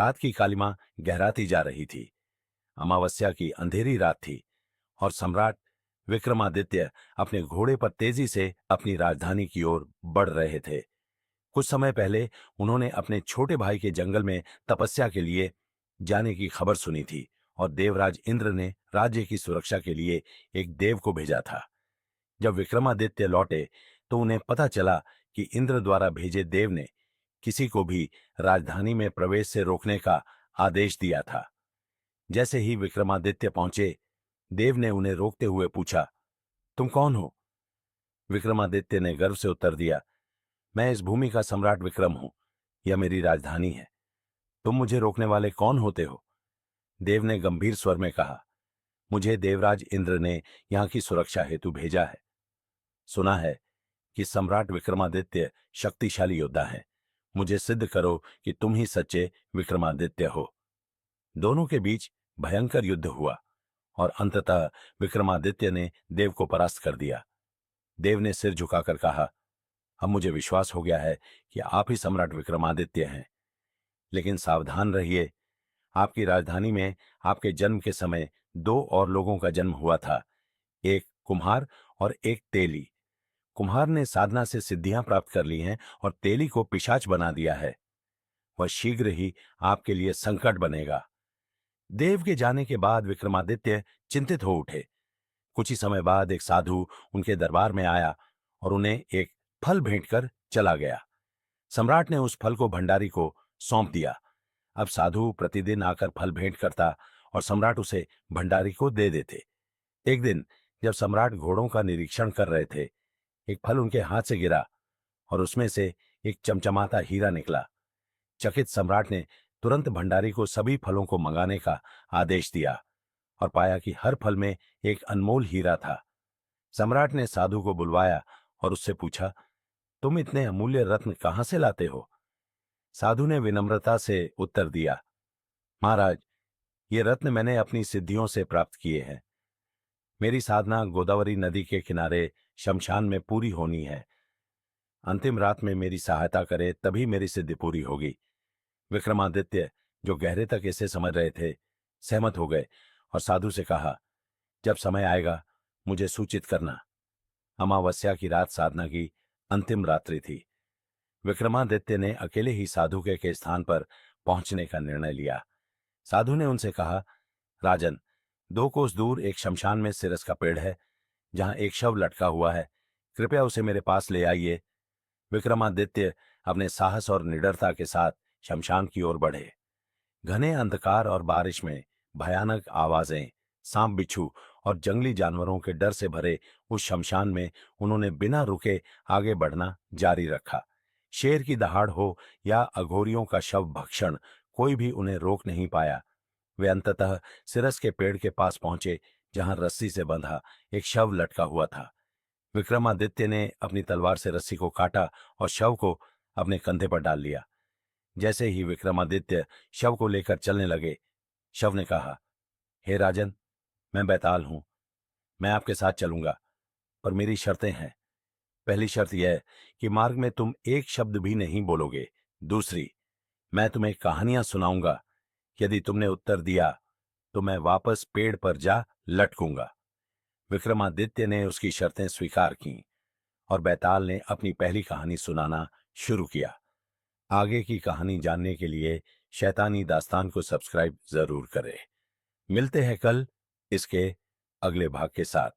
रात की कालिमा गहराती जा रही थी। अमावस्या की अंधेरी रात थी और सम्राट विक्रमादित्य अपने घोड़े पर तेजी से अपनी राजधानी की ओर बढ़ रहे थे। कुछ समय पहले उन्होंने अपने छोटे भाई के जंगल में तपस्या के लिए जाने की खबर सुनी थी और देवराज इंद्र ने राज्य की सुरक्षा के लिए एक देव को भेजा था। जब विक्रमादित्य लौटे तो उन्हें पता चला कि इंद्र द्वारा भेजे देव ने किसी को भी राजधानी में प्रवेश से रोकने का आदेश दिया था। जैसे ही विक्रमादित्य पहुंचे, देव ने उन्हें रोकते हुए पूछा, तुम कौन हो? विक्रमादित्य ने गर्व से उत्तर दिया, मैं इस भूमि का सम्राट विक्रम हूं। यह मेरी राजधानी है। तुम मुझे रोकने वाले कौन होते हो? देव ने गंभीर स्वर में कहा, मुझे देवराज इंद्र ने यहां की सुरक्षा हेतु भेजा है। सुना है कि सम्राट विक्रमादित्य शक्तिशाली योद्धा है। मुझे सिद्ध करो कि तुम ही सच्चे विक्रमादित्य हो। दोनों के बीच भयंकर युद्ध हुआ और अंततः विक्रमादित्य ने देव को परास्त कर दिया। देव ने सिर झुकाकर कहा, अब मुझे विश्वास हो गया है कि आप ही सम्राट विक्रमादित्य हैं। लेकिन सावधान रहिए, आपकी राजधानी में आपके जन्म के समय दो और लोगों का जन्म हुआ था, एक कुम्हार और एक तेली। कुम्हार ने साधना से सिद्धियां प्राप्त कर ली हैं और तेली को पिशाच बना दिया है। वह शीघ्र ही आपके लिए संकट बनेगा। देव के जाने के बाद विक्रमादित्य चिंतित हो उठे। कुछ ही समय बाद एक साधु उनके दरबार में आया और उन्हें एक फल भेंट कर चला गया। सम्राट ने उस फल को भंडारी को सौंप दिया। अब साधु प्रतिदिन आकर फल भेंट करता और सम्राट उसे भंडारी को दे देते। एक दिन जब सम्राट घोड़ों का निरीक्षण कर रहे थे, एक फल उनके हाथ से गिरा और उसमें से एक चमचमाता हीरा निकला। चकित सम्राट ने तुरंत भंडारी को सभी फलों को मंगाने का आदेश दिया और पाया कि हर फल में एक अनमोल हीरा था। सम्राट ने साधु को बुलवाया और उससे पूछा, तुम इतने अमूल्य रत्न कहां से लाते हो? साधु ने विनम्रता से उत्तर दिया, महाराज, ये रत्न मैंने अपनी सिद्धियों से प्राप्त किए हैं। मेरी साधना गोदावरी नदी के किनारे शमशान में पूरी होनी है। अंतिम रात में मेरी सहायता करे तभी मेरी सिद्धि पूरी होगी। विक्रमादित्य, जो गहरे तक इसे समझ रहे थे, सहमत हो गए और साधु से कहा, जब समय आएगा मुझे सूचित करना। अमावस्या की रात साधना की अंतिम रात्रि थी। विक्रमादित्य ने अकेले ही साधु के स्थान पर पहुंचने का निर्णय लिया। साधु ने उनसे कहा, राजन, 2 कोस दूर एक शमशान में सिरस का पेड़ है, जहां एक शव लटका हुआ है। कृपया उसे मेरे पास ले आइए। विक्रमादित्य अपने साहस और निडरता के साथ शमशान की ओर बढ़े। घने अंधकार और बारिश में भयानक आवाजें, सांप बिच्छू और जंगली जानवरों के डर से भरे उस शमशान में उन्होंने बिना रुके आगे बढ़ना जारी रखा। शेर की दहाड़ हो या अघोरियों का शव भक्षण, कोई भी उन्हें रोक नहीं पाया। वे अंततः सिरस के पेड़ के पास पहुंचे, जहां रस्सी से बंधा एक शव लटका हुआ था। विक्रमादित्य ने अपनी तलवार से रस्सी को काटा और शव को अपने कंधे पर डाल लिया। जैसे ही विक्रमादित्य शव को लेकर चलने लगे, शव ने कहा, हे राजन, मैं बैताल हूं। मैं आपके साथ चलूंगा, पर मेरी शर्तें हैं। पहली शर्त यह कि मार्ग में तुम एक शब्द भी नहीं बोलोगे। दूसरी, मैं तुम्हें कहानियां सुनाऊंगा। यदि तुमने उत्तर दिया तो मैं वापस पेड़ पर जा लटकूंगा। विक्रमादित्य ने उसकी शर्तें स्वीकार कीं और बैताल ने अपनी पहली कहानी सुनाना शुरू किया। आगे की कहानी जानने के लिए शैतानी दास्तान को सब्सक्राइब जरूर करें। मिलते हैं कल इसके अगले भाग के साथ।